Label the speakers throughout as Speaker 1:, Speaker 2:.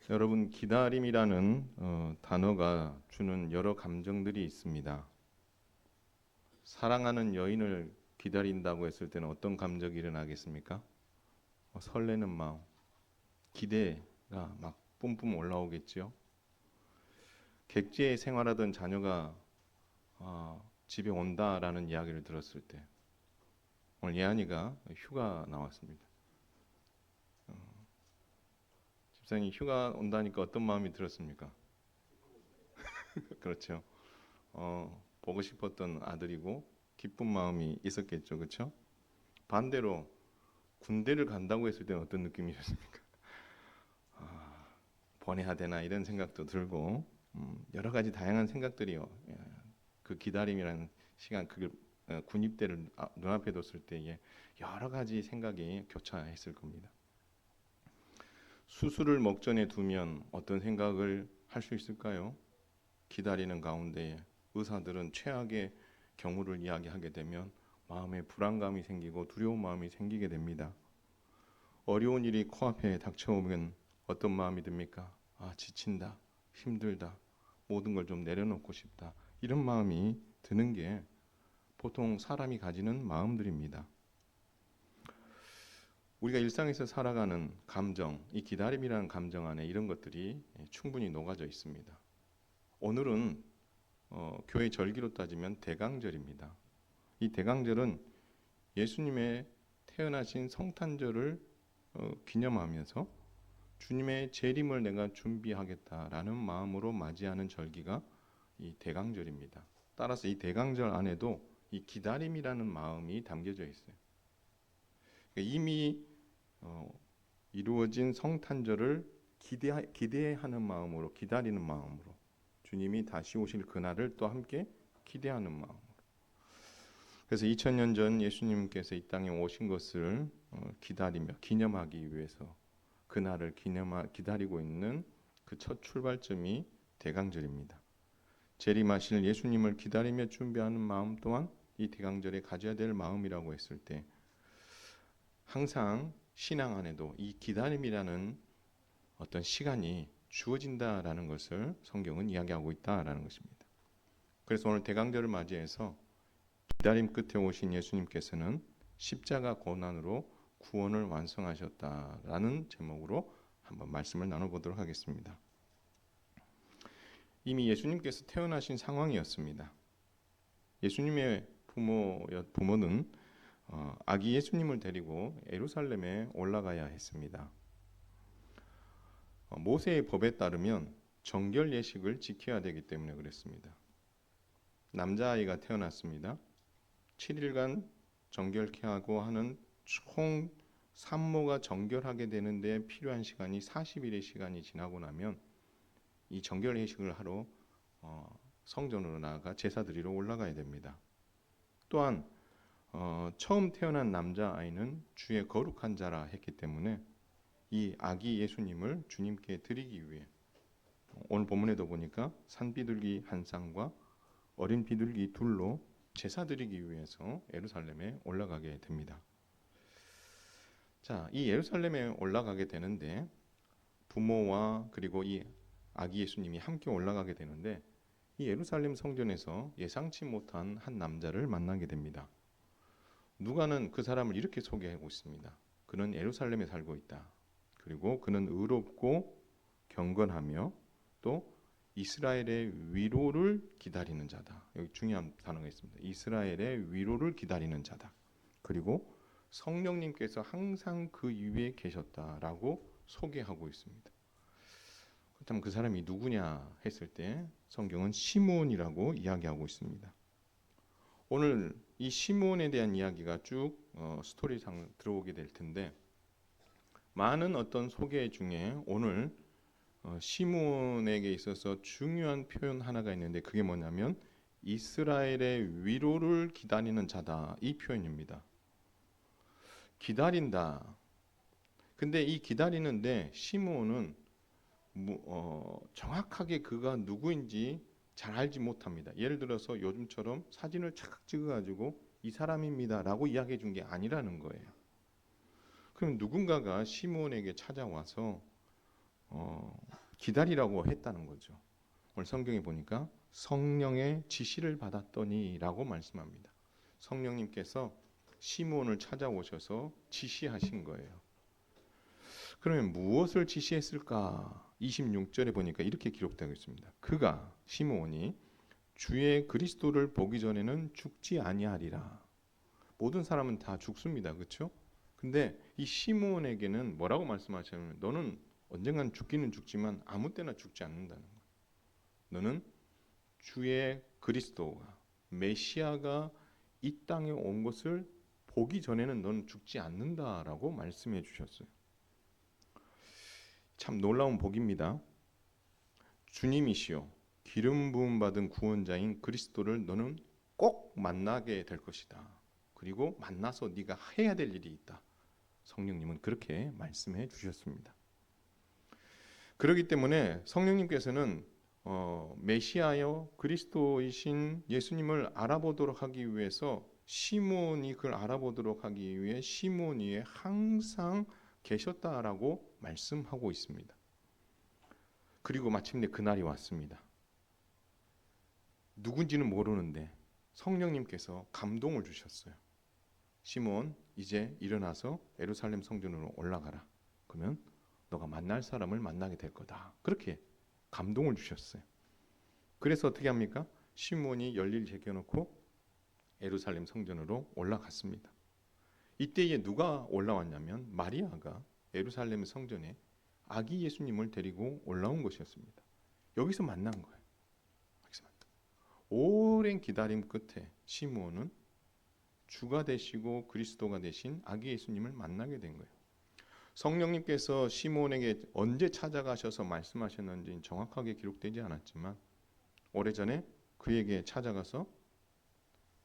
Speaker 1: 여러분, 기다림이라는 단어가 주는 여러 감정들이 있습니다. 사랑하는 여인을 기다린다고 했을 때는 어떤 감정이 일어나겠습니까? 설레는 마음, 기대가 막 뿜뿜 올라오겠지요. 객지에 생활하던 자녀가 집에 온다라는 이야기를 들었을 때, 오늘 예한이가 휴가 나왔습니다. 집사님 휴가 온다니까 어떤 마음이 들었습니까? 그렇죠. 보고 싶었던 아들이고 기쁜 마음이 있었겠죠, 그렇죠? 반대로 군대를 간다고 했을 때는 어떤 느낌이셨습니까? 보내야 되나 이런 생각도 들고 여러 가지 다양한 생각들이요. 그 기다림이라는 시간, 그 군입대를 눈앞에 뒀을 때에 여러 가지 생각이 교차했을 겁니다. 수술을 목전에 두면 어떤 생각을 할 수 있을까요? 기다리는 가운데 의사들은 최악의 경우를 이야기하게 되면 마음에 불안감이 생기고 두려운 마음이 생기게 됩니다. 어려운 일이 코앞에 닥쳐오면 어떤 마음이 듭니까? 지친다, 힘들다, 모든 걸 좀 내려놓고 싶다. 이런 마음이 드는 게 보통 사람이 가지는 마음들입니다. 우리가 일상에서 살아가는 감정, 이 기다림이라는 감정 안에 이런 것들이 충분히 녹아져 있습니다. 오늘은 교회 절기로 따지면 대강절입니다. 이 대강절은 예수님의 태어나신 성탄절을 기념하면서 주님의 재림을 내가 준비하겠다라는 마음으로 맞이하는 절기가 이 대강절입니다. 따라서 이 대강절 안에도 이 기다림이라는 마음이 담겨져 있어요. 그러니까 이미 이루어진 성탄절을 기대하는 마음으로, 기다리는 마음으로, 주님이 다시 오실 그날을 또 함께 기대하는 마음으로. 그래서 2000년 전 예수님께서 이 땅에 오신 것을 기다리며 기념하기 위해서 그날을 기다리고 있는 그 첫 출발점이 대강절입니다. 재림하실 예수님을 기다리며 준비하는 마음 또한 이 대강절에 가져야 될 마음이라고 했을 때 항상 신앙 안에도 이 기다림이라는 어떤 시간이 주어진다라는 것을 성경은 이야기하고 있다라는 것입니다. 그래서 오늘 대강절을 맞이해서 기다림 끝에 오신 예수님께서는 십자가 고난으로 구원을 완성하셨다라는 제목으로 한번 말씀을 나눠보도록 하겠습니다. 이미 예수님께서 태어나신 상황이었습니다. 예수님의 부모는 아기 예수님을 데리고 예루살렘에 올라가야 했습니다. 모세의 법에 따르면 정결 예식을 지켜야 되기 때문에 그랬습니다. 남자아이가 태어났습니다. 7일간 정결케 하고 하는 총 산모가 정결하게 되는데 필요한 시간이 40일의 시간이 지나고 나면 이 정결 예식을 하러 성전으로 나아가 제사 드리러 올라가야 됩니다. 또한 처음 태어난 남자아이는 주의 거룩한 자라 했기 때문에 이 아기 예수님을 주님께 드리기 위해 오늘 본문에도 보니까 산비둘기 한 쌍과 어린 비둘기 둘로 제사 드리기 위해서 예루살렘에 올라가게 됩니다. 자, 이 예루살렘에 올라가게 되는데 부모와 그리고 이 아기 예수님이 함께 올라가게 되는데 이 예루살렘 성전에서 예상치 못한 한 남자를 만나게 됩니다. 누가는 그 사람을 이렇게 소개하고 있습니다. 그는 예루살렘에 살고 있다. 그리고 그는 의롭고 경건하며 또 이스라엘의 위로를 기다리는 자다. 여기 중요한 단어가 있습니다. 이스라엘의 위로를 기다리는 자다. 그리고 성령님께서 항상 그 위에 계셨다라고 소개하고 있습니다. 그렇다면 그 사람이 누구냐 했을 때 성경은 시므온이라고 이야기하고 있습니다. 오늘 이 시므온에 대한 이야기가 쭉 스토리상 들어오게 될 텐데 많은 어떤 소개 중에 오늘 시므온에게 있어서 중요한 표현 하나가 있는데 그게 뭐냐면 이스라엘의 위로를 기다리는 자다, 이 표현입니다. 기다린다. 근데 이 기다리는데 시므온은 정확하게 그가 누구인지 잘 알지 못합니다. 예를 들어서 요즘처럼 사진을 착각 찍어가지고 이 사람입니다라고 이야기해 준 게 아니라는 거예요. 그럼 누군가가 시므온에게 찾아와서 기다리라고 했다는 거죠. 오늘 성경에 보니까 성령의 지시를 받았더니라고 말씀합니다. 성령님께서 시므온을 찾아오셔서 지시하신 거예요. 그러면 무엇을 지시했을까? 26절에 보니까 이렇게 기록되고 있습니다. 그가 시므온이 주의 그리스도를 보기 전에는 죽지 아니하리라. 모든 사람은 다 죽습니다. 그렇죠? 근데 이 시므온에게는 뭐라고 말씀하셨냐면 너는 언젠간 죽기는 죽지만 아무 때나 죽지 않는다는 거예요. 너는 주의 그리스도가 메시아가 이 땅에 온 것을 보기 전에는 너는 죽지 않는다라고 말씀해 주셨어요. 참 놀라운 복입니다. 주님이시요 기름 부음 받은 구원자인 그리스도를 너는 꼭 만나게 될 것이다. 그리고 만나서 네가 해야 될 일이 있다. 성령님은 그렇게 말씀해 주셨습니다. 그렇기 때문에 성령님께서는 메시아여 그리스도이신 예수님을 알아보도록 하기 위해서 시므온이 그걸 알아보도록 하기 위해 시므온 위에 항상 계셨다라고 말씀하고 있습니다. 그리고 마침내 그날이 왔습니다. 누군지는 모르는데 성령님께서 감동을 주셨어요. 시므온 이제 일어나서 예루살렘 성전으로 올라가라. 그러면 너가 만날 사람을 만나게 될 거다. 그렇게 감동을 주셨어요. 그래서 어떻게 합니까? 시므온이 열일 제껴놓고 예루살렘 성전으로 올라갔습니다. 이때에 누가 올라왔냐면 마리아가 예루살렘 성전에 아기 예수님을 데리고 올라온 것이었습니다. 여기서 만난 거예요. 오랜 기다림 끝에 시므온은 주가 되시고 그리스도가 되신 아기 예수님을 만나게 된 거예요. 성령님께서 시므온에게 언제 찾아가셔서 말씀하셨는지는 정확하게 기록되지 않았지만 오래전에 그에게 찾아가서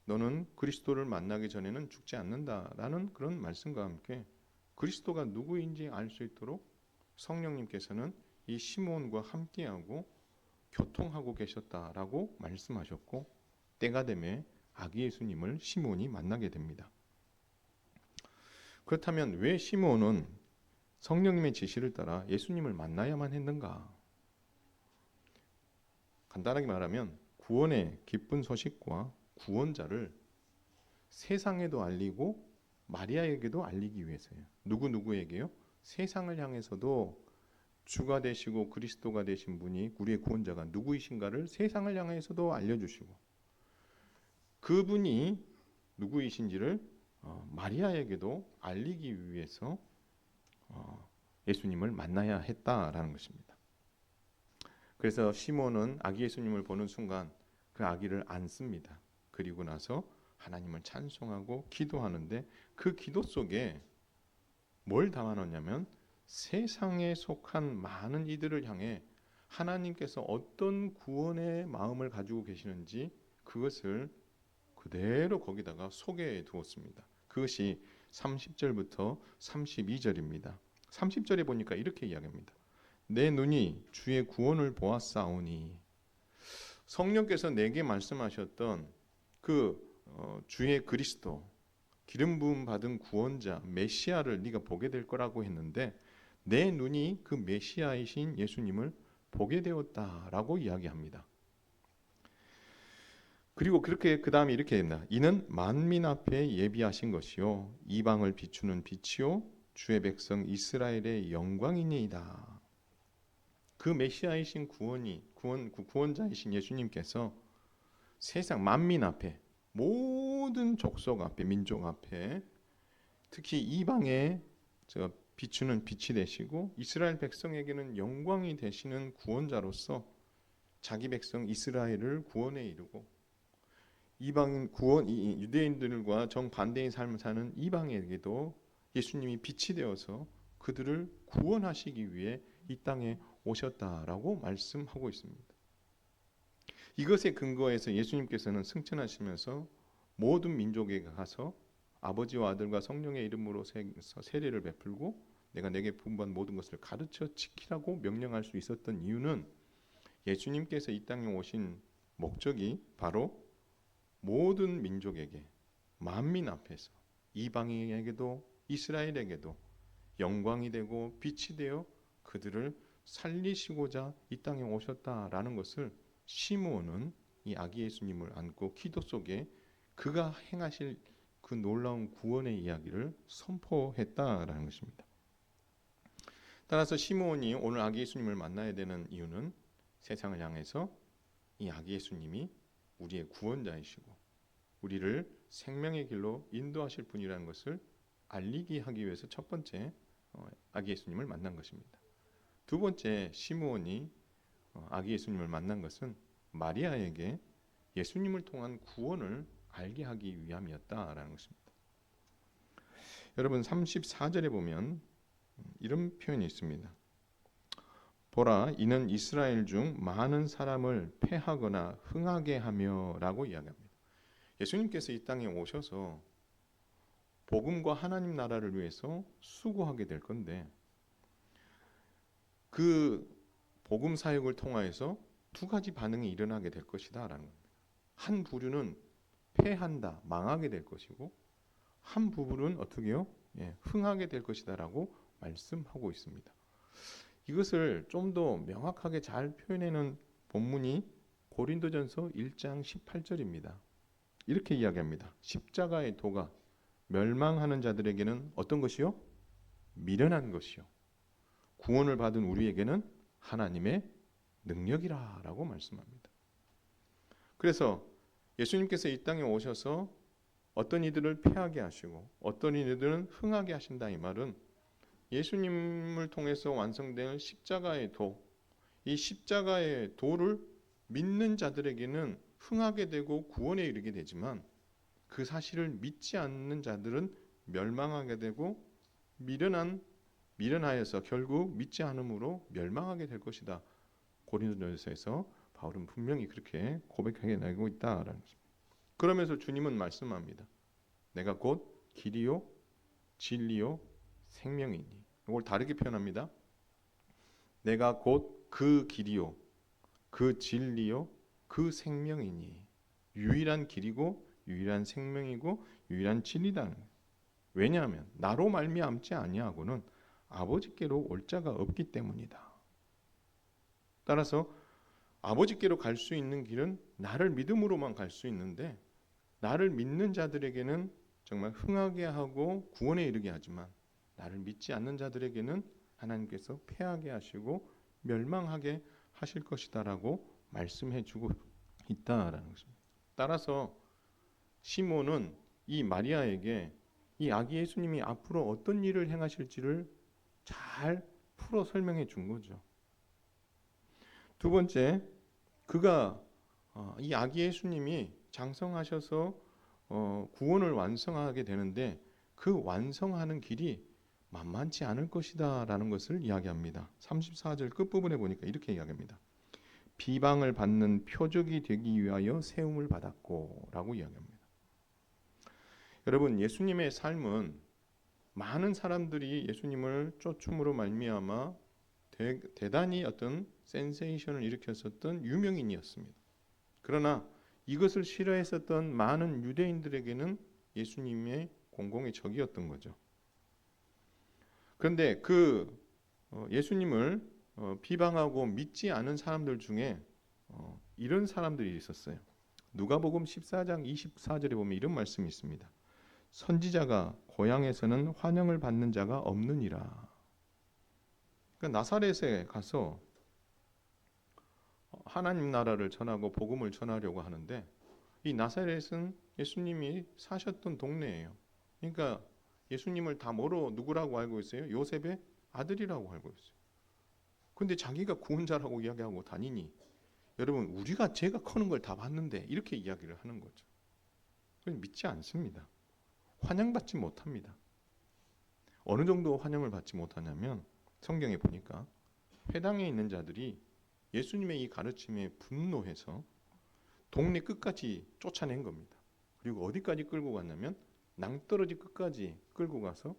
Speaker 1: 너는 그리스도를 만나기 전에는 죽지 않는다라는 그런 말씀과 함께 그리스도가 누구인지 알 수 있도록 성령님께서는 이 시므온과 함께하고 교통하고 계셨다라고 말씀하셨고 때가 되매 아기 예수님을 시므온이 만나게 됩니다. 그렇다면 왜 시므온은 성령님의 지시를 따라 예수님을 만나야만 했는가? 간단하게 말하면 구원의 기쁜 소식과 구원자를 세상에도 알리고 마리아에게도 알리기 위해서예요. 누구에게요? 세상을 향해서도 주가 되시고 그리스도가 되신 분이 우리의 구원자가 누구이신가를 세상을 향해서도 알려주시고 그분이 누구이신지를 마리아에게도 알리기 위해서 예수님을 만나야 했다라는 것입니다. 그래서 시몬은 아기 예수님을 보는 순간 그 아기를 안습니다. 그리고 나서 하나님을 찬송하고 기도하는데 그 기도 속에 뭘 담아놓냐면 세상에 속한 많은 이들을 향해 하나님께서 어떤 구원의 마음을 가지고 계시는지 그것을 그대로 거기다가 소개해 두었습니다. 그것이 30절부터 32절입니다. 30절에 보니까 이렇게 이야기합니다. 내 눈이 주의 구원을 보았사오니 성령께서 내게 말씀하셨던 그 주의 그리스도 기름 부음 받은 구원자 메시아를 네가 보게 될 거라고 했는데 내 눈이 그 메시아이신 예수님을 보게 되었다라고 이야기합니다. 그리고 그렇게 그 다음에 이렇게 했나? 이는 만민 앞에 예비하신 것이요 이방을 비추는 빛이요 주의 백성 이스라엘의 영광이니이다. 그 메시아이신 구원자이신 예수님께서 세상 만민 앞에 모든 족속 앞에 민족 앞에 특히 이방에 비추는 빛이 되시고 이스라엘 백성에게는 영광이 되시는 구원자로서 자기 백성 이스라엘을 구원에 이르고 이방인 유대인들과 정반대의 삶을 사는 이방에게도 예수님이 빛이 되어서 그들을 구원하시기 위해 이 땅에 오셨다라고 말씀하고 있습니다. 이것에 근거해서 예수님께서는 승천하시면서 모든 민족에게 가서 아버지와 아들과 성령의 이름으로 세례를 베풀고 내가 내게 부음받은 모든 것을 가르쳐 지키라고 명령할 수 있었던 이유는 예수님께서 이 땅에 오신 목적이 바로 모든 민족에게 만민 앞에서 이방인에게도 이스라엘에게도 영광이 되고 빛이 되어 그들을 살리시고자 이 땅에 오셨다라는 것을 시므온은 이 아기 예수님을 안고 기도 속에 그가 행하실 그 놀라운 구원의 이야기를 선포했다라는 것입니다. 따라서 시므온이 오늘 아기 예수님을 만나야 되는 이유는 세상을 향해서 이 아기 예수님이 우리의 구원자이시고 우리를 생명의 길로 인도하실 분이라는 것을 알리게 하기 위해서 첫 번째 아기 예수님을 만난 것입니다. 두 번째 시므온이 아기 예수님을 만난 것은 마리아에게 예수님을 통한 구원을 알게 하기 위함이었다라는 것입니다. 여러분 34절에 보면 이런 표현이 있습니다. 보라, 이는 이스라엘 중 많은 사람을 패하거나 흥하게 하며 라고 이야기합니다. 예수님께서 이 땅에 오셔서 복음과 하나님 나라를 위해서 수고하게 될 건데 그 복음 사역을 통하여서 두 가지 반응이 일어나게 될 것이다 라는 겁니다. 한 부류는 패한다, 망하게 될 것이고 한 부분은 어떻게 해요? 흥하게 될 것이다 라고 말씀하고 있습니다. 이것을 좀 더 명확하게 잘 표현하는 본문이 고린도전서 1장 18절입니다. 이렇게 이야기합니다. 십자가의 도가 멸망하는 자들에게는 어떤 것이요? 미련한 것이요. 구원을 받은 우리에게는 하나님의 능력이라 라고 말씀합니다. 그래서 예수님께서 이 땅에 오셔서 어떤 이들을 패하게 하시고 어떤 이들은 흥하게 하신다 이 말은 예수님을 통해서 완성된 십자가의 도, 이 십자가의 도를 믿는 자들에게는 흥하게 되고 구원에 이르게 되지만 그 사실을 믿지 않는 자들은 멸망하게 되고 미련하여서 결국 믿지 않음으로 멸망하게 될 것이다. 고린도전서에서 바울은 분명히 그렇게 고백하게 나고 있다라는 것입니다. 그러면서 주님은 말씀합니다. 내가 곧 길이요 진리요 생명이니. 이걸 다르게 표현합니다. 내가 곧 그 길이요 그 진리요 그 생명이니. 유일한 길이고 유일한 생명이고 유일한 진리다. 왜냐하면 나로 말미암지 아니하고는 아버지께로 올 자가 없기 때문이다. 따라서 아버지께로 갈 수 있는 길은 나를 믿음으로만 갈 수 있는데 나를 믿는 자들에게는 정말 흥하게 하고 구원에 이르게 하지만 나를 믿지 않는 자들에게는 하나님께서 패하게 하시고 멸망하게 하실 것이다라고 말씀해 주고 있다라는 것입니다. 따라서 시몬은 이 마리아에게 이 아기 예수님이 앞으로 어떤 일을 행하실지를 잘 풀어 설명해 준 거죠. 두 번째, 그가 이 아기 예수님이 장성하셔서 구원을 완성하게 되는데 그 완성하는 길이 만만치 않을 것이다 라는 것을 이야기합니다. 34절 끝부분에 보니까 이렇게 이야기합니다. 비방을 받는 표적이 되기 위하여 세움을 받았고 라고 이야기합니다. 여러분, 예수님의 삶은 많은 사람들이 예수님을 쫓음으로 말미암아 대단히 어떤 센세이션을 일으켰었던 유명인이었습니다. 그러나 이것을 싫어했었던 많은 유대인들에게는 예수님의 공공의 적이었던 거죠. 그런데 그 예수님을 비방하고 믿지 않은 사람들 중에 이런 사람들이 있었어요. 누가복음 14장 24절에 보면 이런 말씀이 있습니다. 선지자가 고향에서는 환영을 받는 자가 없느니라. 그러니까 나사렛에 가서 하나님 나라를 전하고 복음을 전하려고 하는데 이 나사렛은 예수님이 사셨던 동네예요. 그러니까 예수님을 다 누구라고 알고 있어요? 요셉의 아들이라고 알고 있어요. 근데 자기가 구원자라고 이야기하고 다니니 여러분 우리가 제가 커는 걸 다 봤는데 이렇게 이야기를 하는 거죠. 믿지 않습니다. 환영받지 못합니다. 어느 정도 환영을 받지 못하냐면 성경에 보니까 회당에 있는 자들이 예수님의 이 가르침에 분노해서 동네 끝까지 쫓아낸 겁니다. 그리고 어디까지 끌고 갔냐면 낭떠러지 끝까지 끌고 가서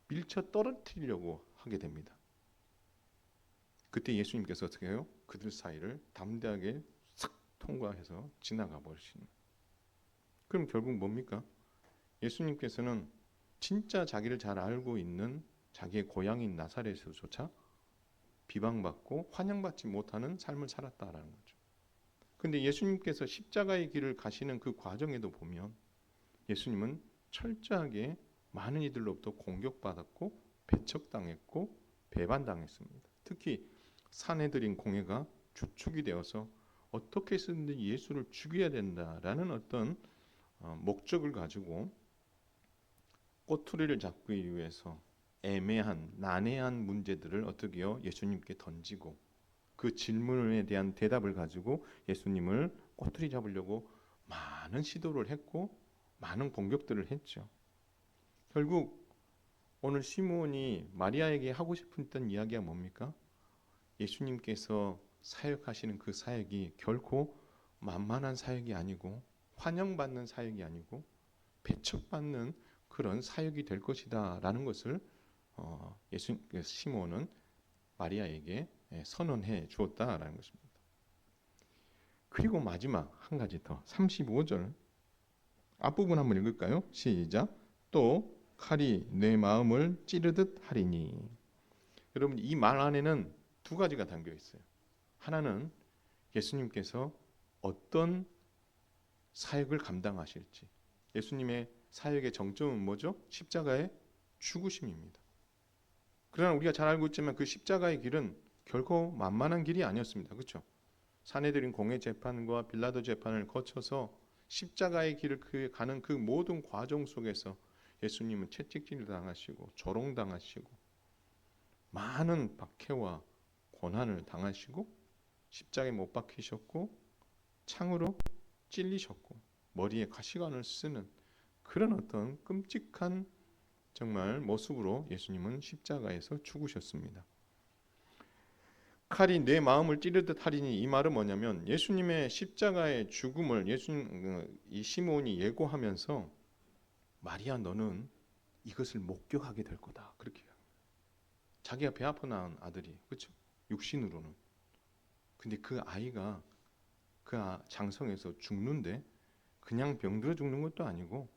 Speaker 1: 밀쳐 떨어뜨리려고 하게 됩니다. 그때 예수님께서 어떻게 해요? 그들 사이를 담대하게 싹 통과해서 지나가 버리시는. 그럼 결국 뭡니까? 예수님께서는 진짜 자기를 잘 알고 있는 자기의 고향인 나사렛에서조차 비방받고 환영받지 못하는 삶을 살았다라는 거죠. 근데 예수님께서 십자가의 길을 가시는 그 과정에도 보면 예수님은 철저하게 많은 이들로부터 공격받았고 배척당했고 배반당했습니다. 특히 산헤드린 공회가 주축이 되어서 어떻게 해서든 예수를 죽여야 된다라는 어떤 목적을 가지고 꼬투리를 잡기 위해서 애매한 난해한 문제들을 어떻게요? 예수님께 던지고 그 질문에 대한 대답을 가지고 예수님을 꼬투리 잡으려고 많은 시도를 했고 많은 공격들을 했죠. 결국 오늘 시므온이 마리아에게 하고 싶었던 이야기가 뭡니까? 예수님께서 사역하시는 그 사역이 결코 만만한 사역이 아니고 환영받는 사역이 아니고 배척받는 그런 사역이 될 것이다 라는 것을 시므온은 마리아에게 선언해 주었다라는 것입니다. 그리고 마지막 한 가지 더 35절 앞부분 한번 읽을까요? 시작. 또 칼이 내 마음을 찌르듯 하리니. 여러분 이 말 안에는 두 가지가 담겨 있어요. 하나는 예수님께서 어떤 사역을 감당하실지. 예수님의 사역의 정점은 뭐죠? 십자가의 죽으심입니다. 그러나 우리가 잘 알고 있지만 그 십자가의 길은 결코 만만한 길이 아니었습니다. 그렇죠? 산헤드린 공회 재판과 빌라도 재판을 거쳐서 십자가의 길을 가는 그 모든 과정 속에서 예수님은 채찍질을 당하시고 조롱당하시고 많은 박해와 고난을 당하시고 십자가에 못 박히셨고 창으로 찔리셨고 머리에 가시관을 쓰는 그런 어떤 끔찍한 정말 모습으로 예수님은 십자가에서 죽으셨습니다. 칼이 내 마음을 찌르듯 하리니 이 말은 뭐냐면 예수님의 십자가의 죽음을 이 시므온이 예고하면서 마리아 너는 이것을 목격하게 될 거다 그렇게 자기가 배 아파 낳은 아들이 그렇죠? 육신으로는 근데 그 아이가 그 장성에서 죽는데 그냥 병들어 죽는 것도 아니고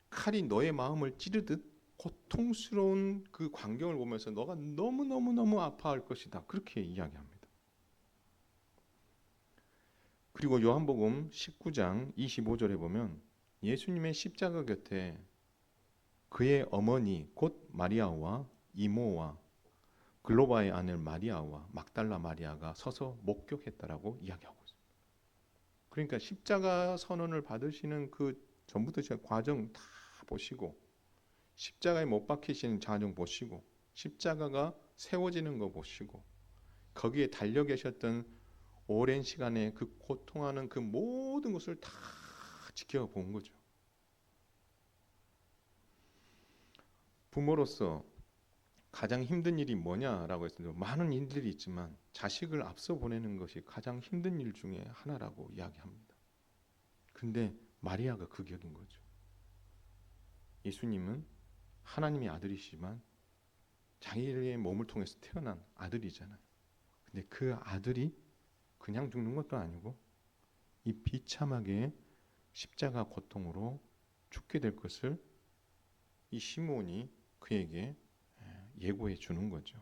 Speaker 1: 칼이 너의 마음을 찌르듯 고통스러운 그 광경을 보면서 너가 너무너무너무 아파할 것이다. 그렇게 이야기합니다. 그리고 요한복음 19장 25절에 보면 예수님의 십자가 곁에 그의 어머니 곧 마리아와 이모와 글로바의 아들 마리아와 막달라 마리아가 서서 목격했다라고 이야기하고 있습니다. 그러니까 십자가 선언을 받으시는 그 전부터 과정 다 보시고 십자가에 못 박히시는 과정 보시고 십자가가 세워지는 거 보시고 거기에 달려 계셨던 오랜 시간에 그 고통하는 그 모든 것을 다 지켜본 거죠. 부모로서 가장 힘든 일이 뭐냐라고 했을 때 많은 일들이 있지만 자식을 앞서 보내는 것이 가장 힘든 일 중에 하나라고 이야기합니다. 근데 마리아가 그 격인 거죠. 예수님은 하나님의 아들이시지만 자기의 몸을 통해서 태어난 아들이잖아요. 근데 그 아들이 그냥 죽는 것도 아니고 이 비참하게 십자가 고통으로 죽게 될 것을 이 시므온이 그에게 예고해 주는 거죠.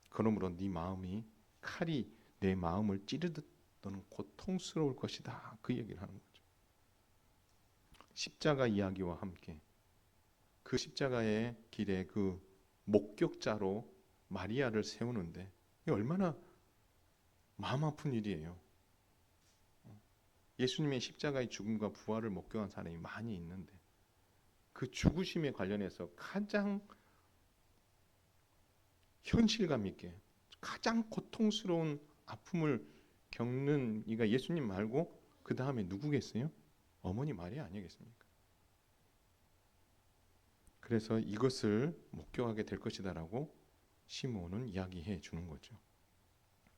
Speaker 1: 그러므로 네 마음이 칼이 내 마음을 찌르듯 너는 고통스러울 것이다. 그 얘기를 하는 거죠. 십자가 이야기와 함께 그 십자가의 길에 그 목격자로 마리아를 세우는데 이게 얼마나 마음 아픈 일이에요. 예수님의 십자가의 죽음과 부활을 목격한 사람이 많이 있는데 그 죽으심에 관련해서 가장 현실감 있게 가장 고통스러운 아픔을 겪는 이가 예수님 말고 그 다음에 누구겠어요? 어머니 마리아 아니겠습니까? 그래서 이것을 목격하게 될 것이다라고 시므온은 이야기해 주는 거죠.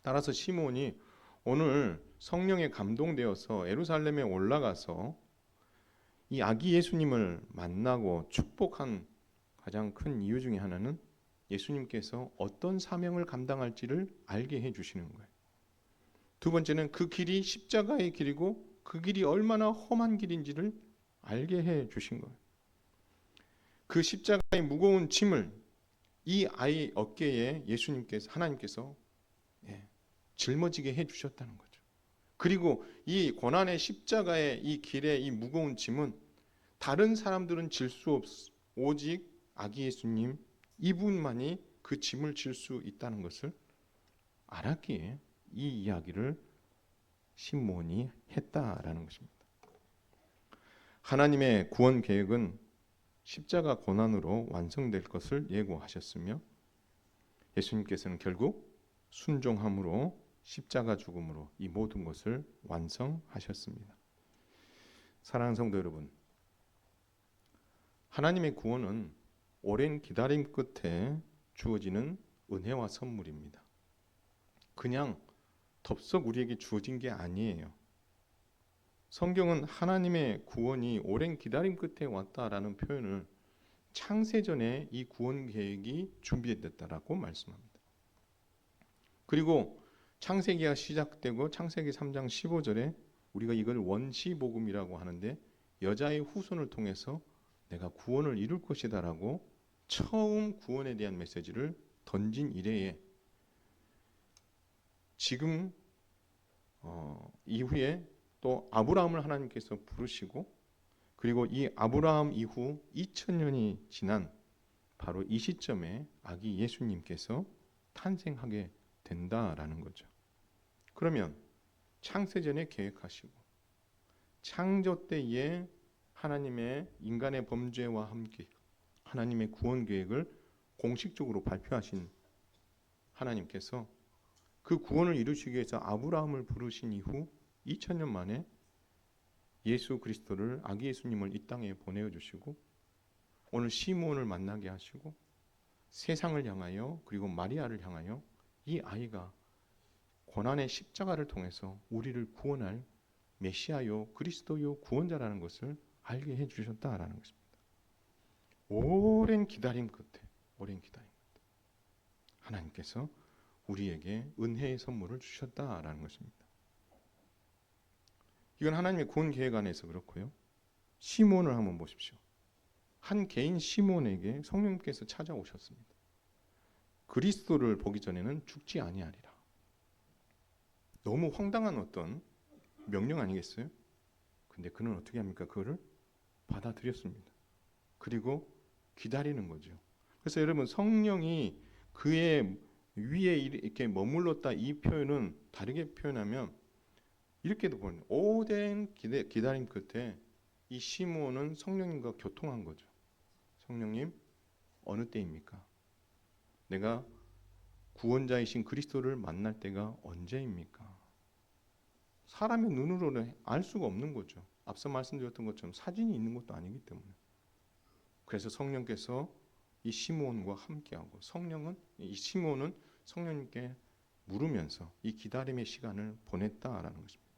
Speaker 1: 따라서 시므온이 오늘 성령에 감동되어서 예루살렘에 올라가서 이 아기 예수님을 만나고 축복한 가장 큰 이유 중에 하나는 예수님께서 어떤 사명을 감당할지를 알게 해주시는 거예요. 두 번째는 그 길이 십자가의 길이고 그 길이 얼마나 험한 길인지를 알게 해주신 거예요. 그 십자가의 무거운 짐을 이 아이 어깨에 하나님께서 짊어지게 해주셨다는 거죠. 그리고 이 고난의 십자가의 이 길의 이 무거운 짐은 다른 사람들은 질 수 오직 아기 예수님 이분만이 그 짐을 질 수 있다는 것을 알았기에 이 이야기를 시몬이 했다라는 것입니다. 하나님의 구원 계획은 십자가 고난으로 완성될 것을 예고하셨으며 예수님께서는 결국 순종함으로 십자가 죽음으로 이 모든 것을 완성하셨습니다. 사랑하는 성도 여러분, 하나님의 구원은 오랜 기다림 끝에 주어지는 은혜와 선물입니다. 그냥 덥석 우리에게 주어진 게 아니에요. 성경은 하나님의 구원이 오랜 기다림 끝에 왔다라는 표현을 창세전에 이 구원 계획이 준비됐다라고 말씀합니다. 그리고 창세기가 시작되고 창세기 3장 15절에 우리가 이걸 원시복음이라고 하는데 여자의 후손을 통해서 내가 구원을 이룰 것이다라고 처음 구원에 대한 메시지를 던진 이래에 지금 이후에 또 아브라함을 하나님께서 부르시고 그리고 이 아브라함 이후 2000년이 지난 바로 이 시점에 아기 예수님께서 탄생하게 된다라는 거죠. 그러면 창세전에 계획하시고 창조 때에 하나님의 인간의 범죄와 함께 하나님의 구원 계획을 공식적으로 발표하신 하나님께서 그 구원을 이루시기 위해서 아브라함을 부르신 이후 2000년 만에 예수 그리스도를 아기 예수님을 이 땅에 보내주시고 오늘 시므온을 만나게 하시고 세상을 향하여 그리고 마리아를 향하여 이 아이가 고난의 십자가를 통해서 우리를 구원할 메시아요 그리스도요 구원자라는 것을 알게 해주셨다라는 것입니다. 오랜 기다림 끝에 하나님께서 우리에게 은혜의 선물을 주셨다라는 것입니다. 이건 하나님의 구원 계획 안에서 그렇고요. 시몬을 한번 보십시오. 한 개인 시몬에게 성령님께서 찾아오셨습니다. 그리스도를 보기 전에는 죽지 아니하리라. 너무 황당한 어떤 명령 아니겠어요? 근데 그는 어떻게 합니까? 그거를 받아들였습니다. 그리고 기다리는 거죠. 그래서 여러분 성령이 그의 위에 이렇게 머물렀다 이 표현은 다르게 표현하면 이렇게도 보는 오랜 기다림 끝에 이 시므온은 성령님과 교통한 거죠. 성령님 어느 때입니까? 내가 구원자이신 그리스도를 만날 때가 언제입니까? 사람의 눈으로는 알 수가 없는 거죠. 앞서 말씀드렸던 것처럼 사진이 있는 것도 아니기 때문에. 그래서 성령께서 이 시므온과 함께하고 이 시므온은 성령님께 물으면서 이 기다림의 시간을 보냈다라는 것입니다.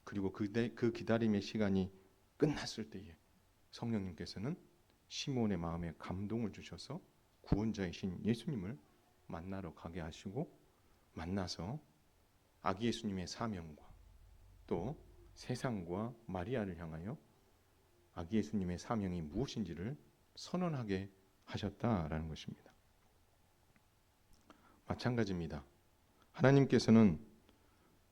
Speaker 1: 그리고 그 기다림의 시간이 끝났을 때에 성령님께서는 시므온의 마음에 감동을 주셔서 구원자이신 예수님을 만나러 가게 하시고 만나서 아기 예수님의 사명과 또 세상과 마리아를 향하여 아기 예수님의 사명이 무엇인지를 선언하게 하셨다라는 것입니다. 마찬가지입니다. 하나님께서는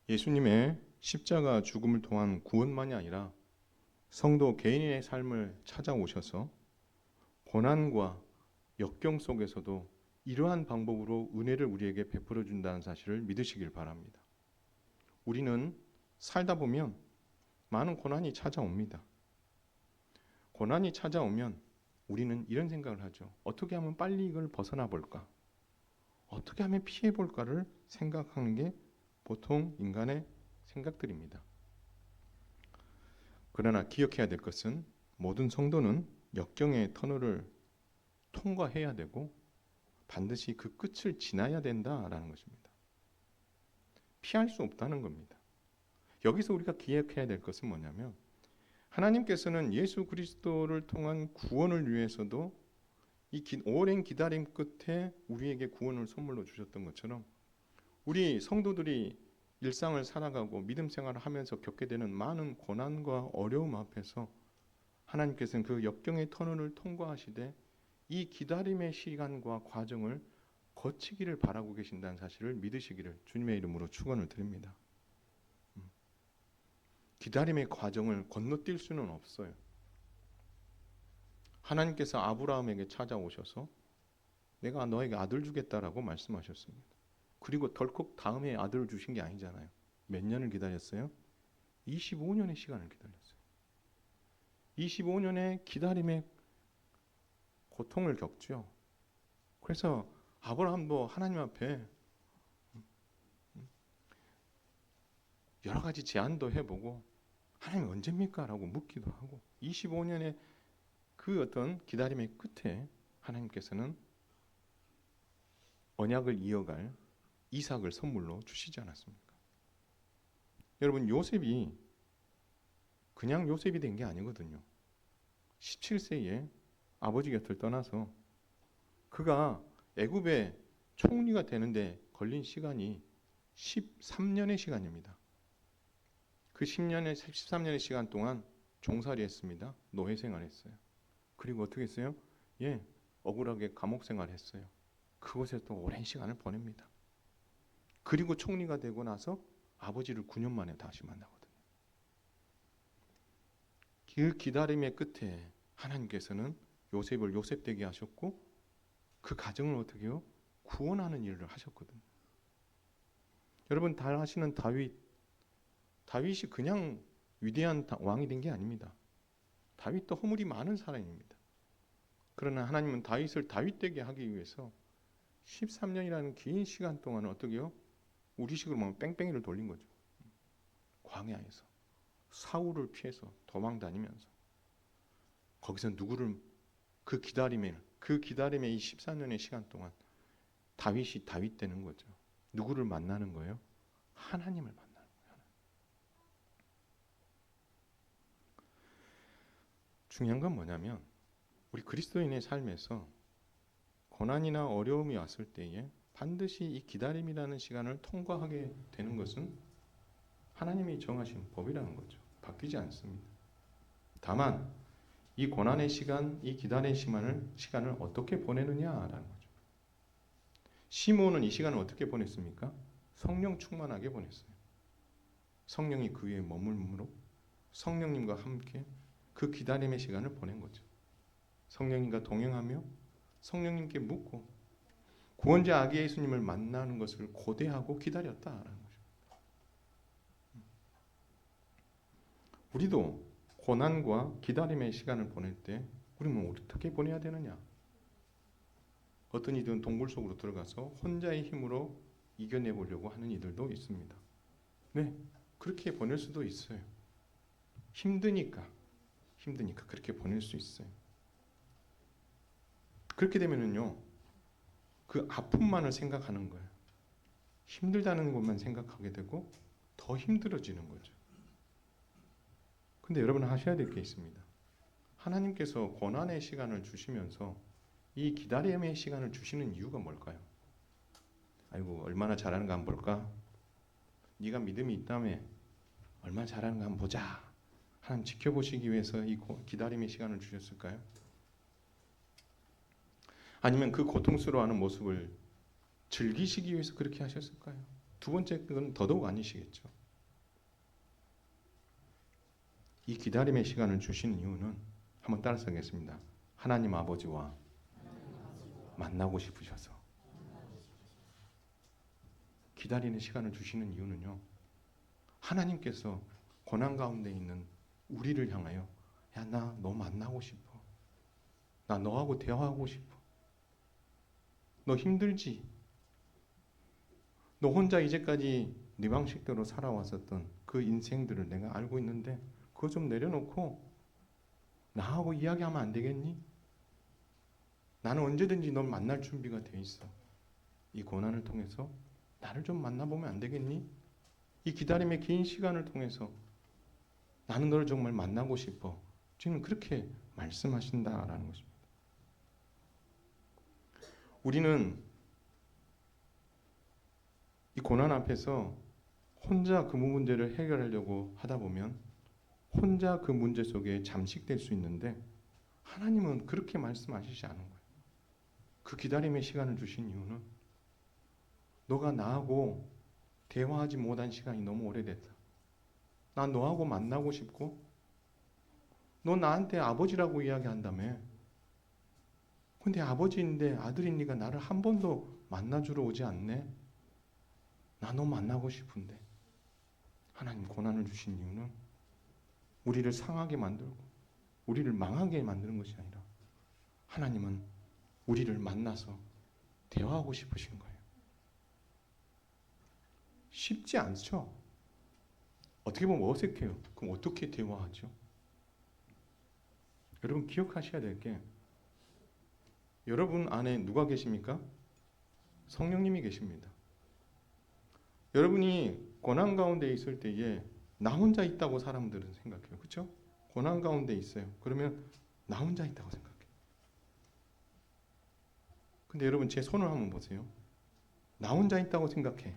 Speaker 1: 예수님의 십자가 죽음을 통한 구원만이 아니라 성도 개인의 삶을 찾아오셔서 고난과 역경 속에서도 이러한 방법으로 은혜를 우리에게 베풀어 준다는 사실을 믿으시길 바랍니다. 우리는 살다 보면 많은 고난이 찾아옵니다. 고난이 찾아오면 우리는 이런 생각을 하죠. 어떻게 하면 빨리 이걸 벗어나 볼까? 어떻게 하면 피해 볼까를 생각하는 게 보통 인간의 생각들입니다. 그러나 기억해야 될 것은 모든 성도는 역경의 터널을 통과해야 되고 반드시 그 끝을 지나야 된다라는 것입니다. 피할 수 없다는 겁니다. 여기서 우리가 기억해야 될 것은 뭐냐면 하나님께서는 예수 그리스도를 통한 구원을 위해서도 이 오랜 기다림 끝에 우리에게 구원을 선물로 주셨던 것처럼 우리 성도들이 일상을 살아가고 믿음 생활을 하면서 겪게 되는 많은 고난과 어려움 앞에서 하나님께서는 그 역경의 터널을 통과하시되 이 기다림의 시간과 과정을 거치기를 바라고 계신다는 사실을 믿으시기를 주님의 이름으로 축원을 드립니다. 기다림의 과정을 건너뛸 수는 없어요. 하나님께서 아브라함에게 찾아오셔서 내가 너에게 아들 주겠다라고 말씀하셨습니다. 그리고 덜컥 다음에 아들을 주신 게 아니잖아요. 몇 년을 기다렸어요? 25년의 시간을 기다렸어요. 25년의 기다림의 고통을 겪죠. 그래서 아브라함도 하나님 앞에 여러 가지 제안도 해보고 하나님 언제입니까? 라고 묻기도 하고 25년의 그 어떤 기다림의 끝에 하나님께서는 언약을 이어갈 이삭을 선물로 주시지 않았습니까? 여러분, 요셉이 그냥 요셉이 된 게 아니거든요. 17세에 아버지 곁을 떠나서 그가 애굽의 총리가 되는데 걸린 시간이 13년의 시간입니다. 그 13년의 시간 동안 종살이 했습니다. 노예 생활했어요. 그리고 어떻게 했어요? 억울하게 감옥 생활했어요. 그곳에 또 오랜 시간을 보냅니다. 그리고 총리가 되고 나서 아버지를 9년 만에 다시 만나거든요. 그 기다림의 끝에 하나님께서는 요셉을 요셉되게 하셨고 그 가정을 어떻게 해요? 구원하는 일을 하셨거든요. 여러분 다 아시는 다윗이 그냥 위대한 왕이 된 게 아닙니다. 다윗도 허물이 많은 사람입니다. 그러나 하나님은 다윗을 다윗되게 하기 위해서 13년이라는 긴 시간 동안은 어떻게 해요? 우리식으로 말하면 뺑뺑이를 돌린 거죠. 광야에서 사울을 피해서 도망 다니면서 거기서 누구를 그 기다림의 이 14년의 시간 동안 다윗이 다윗 되는 거죠. 누구를 만나는 거예요? 하나님을 만나는 거예요. 중요한 건 뭐냐면 우리 그리스도인의 삶에서 고난이나 어려움이 왔을 때에 반드시 이 기다림이라는 시간을 통과하게 되는 것은 하나님이 정하신 법이라는 거죠. 바뀌지 않습니다. 다만 이 고난의 시간, 이 기다림의 시간을 어떻게 보내느냐라는 거죠. 시므온은 이 시간을 어떻게 보냈습니까? 성령 충만하게 보냈어요. 성령이 그 위에 머물므로 성령님과 함께 그 기다림의 시간을 보낸 거죠. 성령님과 동행하며 성령님께 묻고 구원자 아기 예수님을 만나는 것을 고대하고 기다렸다라는 거죠. 우리도 고난과 기다림의 시간을 보낼 때 우리는 어떻게 보내야 되느냐? 어떤 이들은 동굴 속으로 들어가서 혼자의 힘으로 이겨내보려고 하는 이들도 있습니다. 네, 그렇게 보낼 수도 있어요. 힘드니까 그렇게 보낼 수 있어요. 그렇게 되면은요, 그 아픔만을 생각하는 거예요. 힘들다는 것만 생각하게 되고 더 힘들어지는 거죠. 근데 여러분 하셔야 될 게 있습니다. 하나님께서 고난의 시간을 주시면서 이 기다림의 시간을 주시는 이유가 뭘까요? 아이고 얼마나 잘하는가 한번 볼까? 네가 믿음이 있다며 얼마나 잘하는가 한번 보자. 하나님 지켜보시기 위해서 이 기다림의 시간을 주셨을까요? 아니면 그 고통스러워하는 모습을 즐기시기 위해서 그렇게 하셨을까요? 두 번째 건 더더욱 아니시겠죠. 이 기다림의 시간을 주시는 이유는 한번 따라서 하겠습니다. 하나님 아버지와 만나고 싶으셔서. 기다리는 시간을 주시는 이유는요. 하나님께서 고난 가운데 있는 우리를 향하여 야, 나 너 만나고 싶어. 나 너하고 대화하고 싶어. 너 힘들지? 너 혼자 이제까지 네 방식대로 살아왔었던 그 인생들을 내가 알고 있는데 그거 좀 내려놓고 나하고 이야기하면 안 되겠니? 나는 언제든지 널 만날 준비가 돼 있어. 이 고난을 통해서 나를 좀 만나보면 안 되겠니? 이 기다림의 긴 시간을 통해서 나는 너를 정말 만나고 싶어. 주님은 그렇게 말씀하신다라는 것입니다. 우리는 이 고난 앞에서 혼자 그 문제를 해결하려고 하다 보면 혼자 그 문제 속에 잠식될 수 있는데 하나님은 그렇게 말씀하시지 않은 거예요. 그 기다림의 시간을 주신 이유는 너가 나하고 대화하지 못한 시간이 너무 오래됐다. 난 너하고 만나고 싶고 너 나한테 아버지라고 이야기한다며. 근데 아버지인데 아들인 네가 나를 한 번도 만나주러 오지 않네. 나 너 만나고 싶은데. 하나님 고난을 주신 이유는 우리를 상하게 만들고 우리를 망하게 만드는 것이 아니라 하나님은 우리를 만나서 대화하고 싶으신 거예요. 쉽지 않죠? 어떻게 보면 어색해요. 그럼 어떻게 대화하죠? 여러분 기억하셔야 될 게 여러분 안에 누가 계십니까? 성령님이 계십니다. 여러분이 고난 가운데 있을 때에 나 혼자 있다고 사람들은 생각해요. 그렇죠? 고난 가운데 있어요. 그러면 나 혼자 있다고 생각해요. 근데 여러분 제 손을 한번 보세요. 나 혼자 있다고 생각해.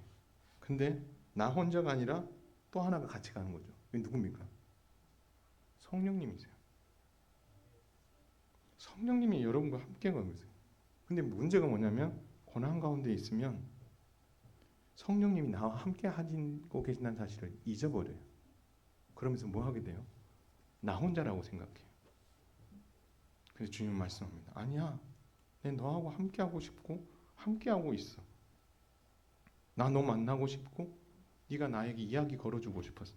Speaker 1: 근데 나 혼자가 아니라 또 하나가 같이 가는 거죠. 이게 누굽니까? 성령님이세요. 성령님이 여러분과 함께 가고 있어요. 근데 문제가 뭐냐면 고난 가운데 있으면 성령님이 나와 함께 하고 계신다는 사실을 잊어버려요. 그러면서 뭐 하게 돼요? 나 혼자라고 생각해요. 근데 주님 말씀합니다. 아니야. 내 너하고 함께 하고 싶고 함께 하고 있어. 나 너 만나고 싶고 네가 나에게 이야기 걸어주고 싶었어.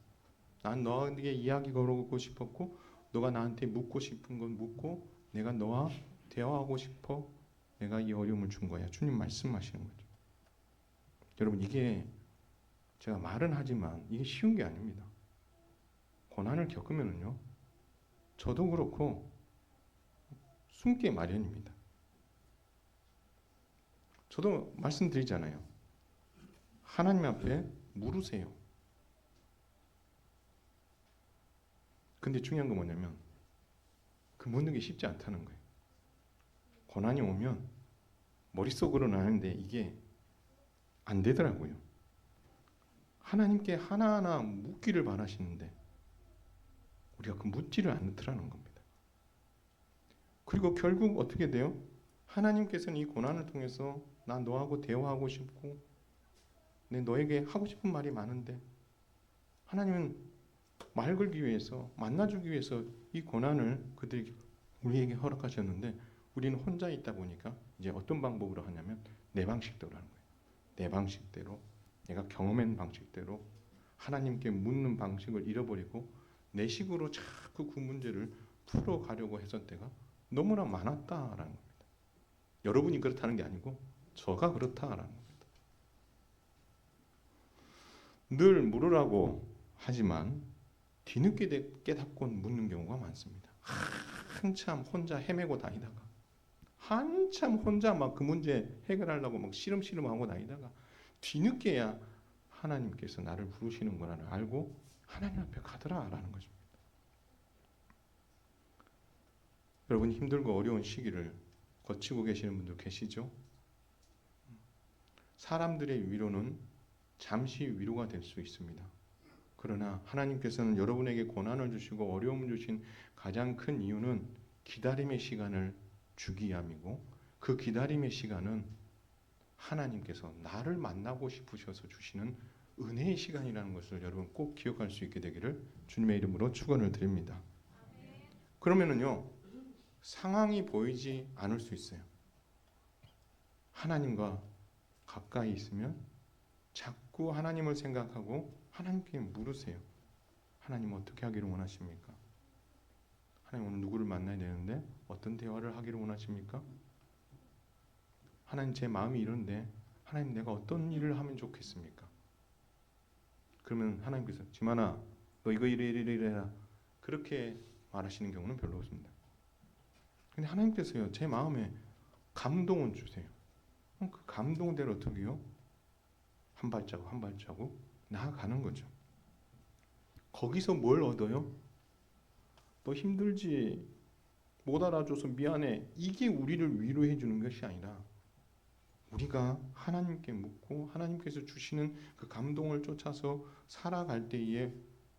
Speaker 1: 난 너에게 이야기 걸어오고 싶었고 너가 나한테 묻고 싶은 건 묻고 내가 너와 대화하고 싶어. 내가 이 어려움을 준 거야. 주님 말씀하시는 거죠. 여러분 이게 제가 말은 하지만 이게 쉬운 게 아닙니다. 고난을 겪으면은요. 저도 그렇고 숨기 마련입니다. 저도 말씀드리잖아요. 하나님 앞에 물으세요. 근데 중요한 건 뭐냐면 그 묻는 게 쉽지 않다는 거예요. 고난이 오면 머릿속으로는 아는데 이게 안 되더라고요. 하나님께 하나하나 묻기를 바라시는데 우리가 그 묻지를 않더라는 겁니다. 그리고 결국 어떻게 돼요? 하나님께서는 이 고난을 통해서 나 너하고 대화하고 싶고 내 너에게 하고 싶은 말이 많은데 하나님은 말 걸기 위해서 만나주기 위해서 이 고난을 그들에게 우리에게 허락하셨는데 우리는 혼자 있다 보니까 이제 어떤 방법으로 하냐면 내 방식대로 하는 거예요. 내 방식대로 내가 경험한 방식대로 하나님께 묻는 방식을 잃어버리고 내 식으로 자꾸 그 문제를 풀어가려고 했던 때가 너무나 많았다라는 겁니다. 여러분이 그렇다는 게 아니고 저가 그렇다라는 겁니다. 늘 물으라고 하지만 뒤늦게 깨닫고 묻는 경우가 많습니다. 한참 혼자 헤매고 다니다가 한참 혼자 막 그 문제 해결하려고 막 시름시름하고 다니다가 뒤늦게야 하나님께서 나를 부르시는 거라를 알고 하나님 앞에 가더라라는 것입니다. 여러분 힘들고 어려운 시기를 거치고 계시는 분들 계시죠? 사람들의 위로는 잠시 위로가 될 수 있습니다. 그러나 하나님께서는 여러분에게 고난을 주시고 어려움을 주신 가장 큰 이유는 기다림의 시간을 주기 위함이고 그 기다림의 시간은 하나님께서 나를 만나고 싶으셔서 주시는 은혜의 시간이라는 것을 여러분 꼭 기억할 수 있게 되기를 주님의 이름으로 축원을 드립니다. 그러면은요 상황이 보이지 않을 수 있어요. 하나님과 가까이 있으면 자꾸 하나님을 생각하고 하나님께 물으세요. 하나님 어떻게 하기를 원하십니까? 하나님 오늘 누구를 만나야 되는데 어떤 대화를 하기를 원하십니까? 하나님 제 마음이 이런데 하나님 내가 어떤 일을 하면 좋겠습니까? 그러면 하나님께서 지만아 너 이거 이래 해라 그렇게 말하시는 경우는 별로 없습니다. 근데 하나님께서요 제 마음에 감동을 주세요. 그 감동대로 어떻게 해요? 한 발자국 한 발자국 나아가는 거죠. 거기서 뭘 얻어요? 너 힘들지? 못 알아줘서 미안해. 이게 우리를 위로해 주는 것이 아니라 우리가 하나님께 묻고 하나님께서 주시는 그 감동을 쫓아서 살아갈 때에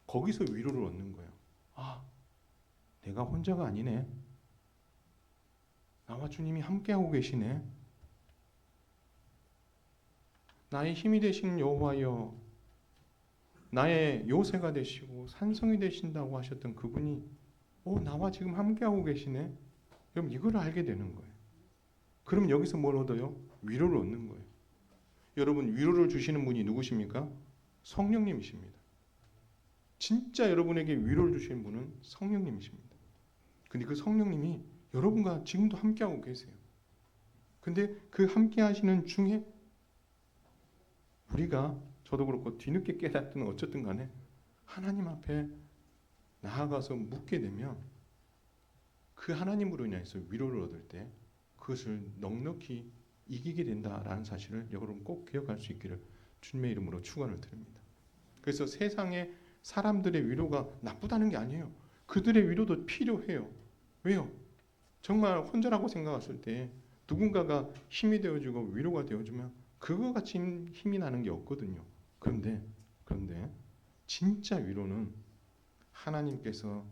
Speaker 1: 거기서 위로를 얻는 거예요. 아, 내가 혼자가 아니네. 나와 주님이 함께하고 계시네. 나의 힘이 되신 여호와여, 나의 요새가 되시고 산성이 되신다고 하셨던 그분이 나와 지금 함께하고 계시네. 그럼 이걸 알게 되는 거예요. 그럼 여기서 뭘 얻어요? 위로를 얻는 거예요. 여러분, 위로를 주시는 분이 누구십니까? 성령님이십니다. 진짜 여러분에게 위로를 주시는 분은 성령님이십니다. 근데 그 성령님이 여러분과 지금도 함께하고 계세요. 근데 그 함께 하시는 중에 우리가, 저도 그렇고 뒤늦게 깨닫든 어쨌든 간에 하나님 앞에 나아가서 묻게 되면 그 하나님으로 인해서 위로를 얻을 때 그것을 넉넉히 이기게 된다라는 사실을 여러분 꼭 기억할 수 있기를 주님의 이름으로 축원을 드립니다. 그래서 세상의 사람들의 위로가 나쁘다는 게 아니에요. 그들의 위로도 필요해요. 왜요? 정말 혼자라고 생각했을 때 누군가가 힘이 되어주고 위로가 되어주면 그거 같이 힘이 나는 게 없거든요. 그런데 진짜 위로는 하나님께서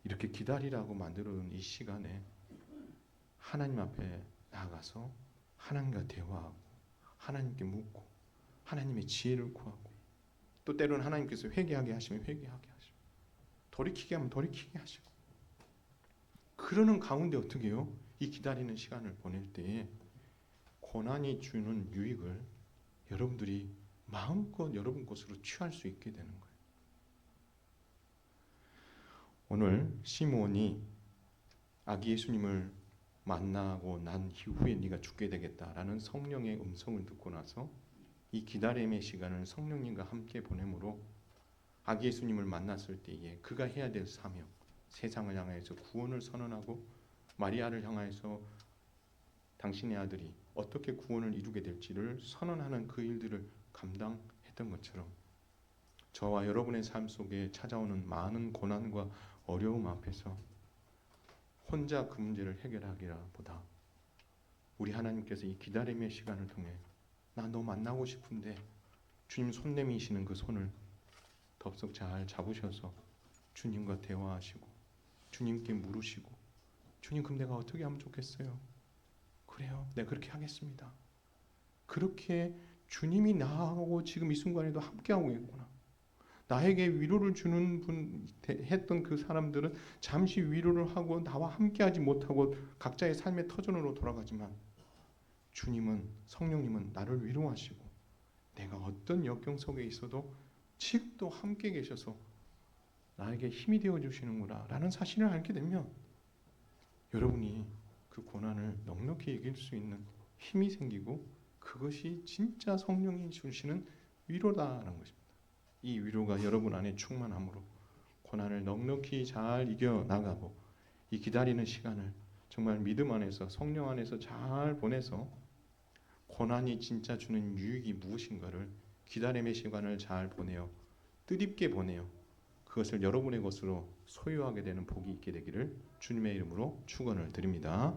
Speaker 1: 이렇게 기다리라고 만들어둔 이 시간에 하나님 앞에 나아가서 하나님과 대화하고 하나님께 묻고 하나님의 지혜를 구하고 또 때로는 하나님께서 회개하게 하시면 회개하게 하시고 돌이키게 하면 돌이키게 하시고 그러는 가운데 어떻게 해요? 이 기다리는 시간을 보낼 때에 고난이 주는 유익을 여러분들이 마음껏 여러분 것으로 취할 수 있게 되는 거예요. 오늘 시므온이 아기 예수님을 만나고 난 이후에 네가 죽게 되겠다라는 성령의 음성을 듣고 나서 이 기다림의 시간을 성령님과 함께 보내므로 아기 예수님을 만났을 때에 그가 해야 될 사명, 세상을 향해서 구원을 선언하고 마리아를 향해서 당신의 아들이 어떻게 구원을 이루게 될지를 선언하는 그 일들을 감당했던 것처럼 저와 여러분의 삶 속에 찾아오는 많은 고난과 어려움 앞에서 혼자 그 문제를 해결하기보다 우리 하나님께서 이 기다림의 시간을 통해 나 너 만나고 싶은데 주님 손 내미시는 그 손을 덥석 잘 잡으셔서 주님과 대화하시고 주님께 물으시고 주님 그럼 내가 어떻게 하면 좋겠어요? 그래요. 내가 그렇게 하겠습니다. 그렇게 주님이 나하고 지금 이 순간에도 함께하고 있구나. 나에게 위로를 주는 분 했던 그 사람들은 잠시 위로를 하고 나와 함께하지 못하고 각자의 삶의 터전으로 돌아가지만 주님은 성령님은 나를 위로하시고 내가 어떤 역경 속에 있어도 지금도 함께 계셔서 나에게 힘이 되어 주시는구나 라는 사실을 알게 되면 여러분이 그 고난을 넉넉히 이길 수 있는 힘이 생기고 그것이 진짜 성령이 주시는 위로다라는 것입니다. 이 위로가 여러분 안에 충만함으로 고난을 넉넉히 잘 이겨나가고 이 기다리는 시간을 정말 믿음 안에서 성령 안에서 잘 보내서 고난이 진짜 주는 유익이 무엇인가를 기다림의 시간을 잘 보내어 뜻있게 보내어 그것을 여러분의 것으로 소유하게 되는 복이 있게 되기를 주님의 이름으로 축원을 드립니다.